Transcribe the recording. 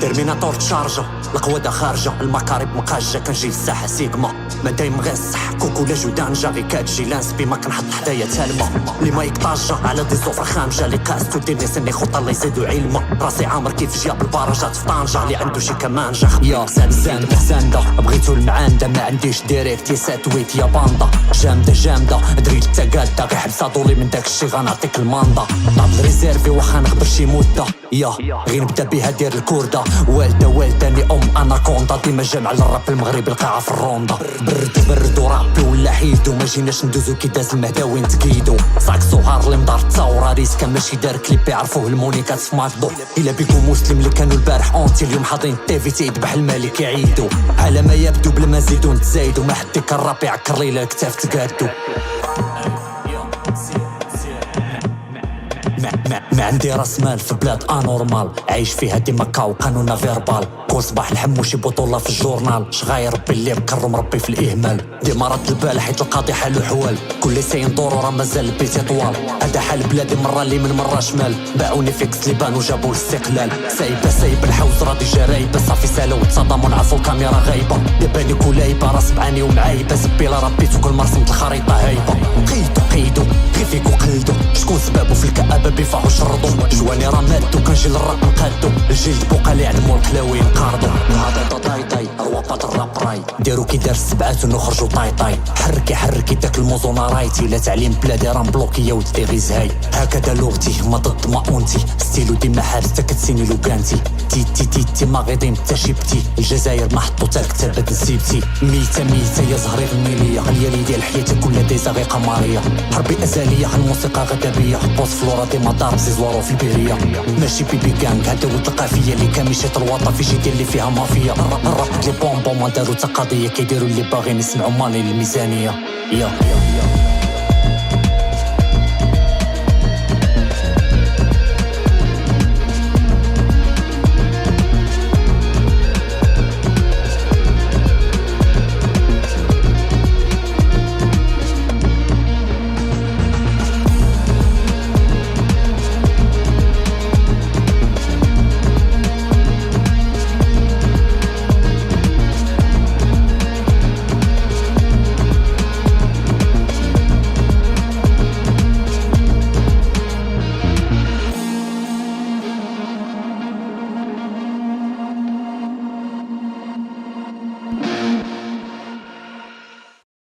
ترميناتور تشارجا القوادة خارجة المكارب مقاجة كنجي للساحة سيغما ما دايم غير الصح كوكو لا جودانجا غي كاتجي لانسبي ما كنحط حدايا تالمة لي ما يقطاجا على دي صوفرة خامجة لي كاستو ديرني سني خطة اللي يزيدو علمة راسي عامر كيف جاب البارجات في طنجة اللي عنده شي كمانجة يا زاندة بغيتو المعاندة ما عنديش ديريكت يا ساتويت يا باندا جامدة دريت تاقادة غي حبسة دولي من داك الشي غنعطيك الماندا طاب ريزيرفي واخا نخبر شي مدة يا غير نبدا بها دير الكوردة والداني اناكوندا ديما جامع للراب المغربي القاعة في الروندا برد ورابي ولا حيدو ما جيناش ندوزو كي داز المهداوي نتكيدو صاك صهار اللي مدار الثورة ريسكا ماشي دار كليب يعرفوه المونيكات في ماكدو الا بيكو مسلم اللي كانوا البارح اونتي اليوم حاضرين التيفي تيذبح الملك يعيدو على ما يبدو بلا ما نزيدو نتزايدو ما حد كالراب يعكر ليلة الكتاف تقادو ما عندي راس مال في بلاد انورمال عايش فيها ديما كاو قانونا فيربال كل صباح الحمو شي بطولة في الجورنال شغاير ربي اللي مكرم ربي في الاهمال ديما رد البال حيت القاضي حالو حوال كل ساين دورو راه مازال البيت يطوال هذا حال بلادي مرة لي من مرة شمال باعوني فيكس لي بانو جابو الاستقلال سايبة الحوز راضي جرايبة صافي سالو تصدموا نعرفو الكاميرا غايبة داباني كولايبة راس بعاني ومعايبة زبيلة ربيتو كل مرة رسمت الخريطة هايبة قيدو غير فيكو قلدو شكون سبابو في الكآبة بيفاحو شردو جواني راه ماتو كنجي للراب نقادو الجلد بوقا لي علمو الكلاوي نقاردو هذا طاي روابط الراب راي ديرو كي دار السبعات ونخرجو طاي حركي داك الموزونا رايتي لا تعليم بلادي راه مبلوكي يا ودي غي زهاي هكذا لغتي ما ضد ما اونتي ستيلو ديما حارس كتسيني لو كانتي تي ما غيضين تشيبتي الجزائر ما حطو تا كتابات نسيبتي ميتة يا زهري غنيلية غالية ديال حياتي كلها دايزة غير قمرية حربي ازلية الموسيقى غدابية بوس فلورا ديما ضارب زيزوارو في البيرية ماشي بيبي كانك هدا ولد القافية اللي كاميشات الوطا في شي دير اللي فيها مافيا الراب لي بومبو ما دارو تا قضية كيديرو اللي باغيين يسمعو مالي الميزانية يا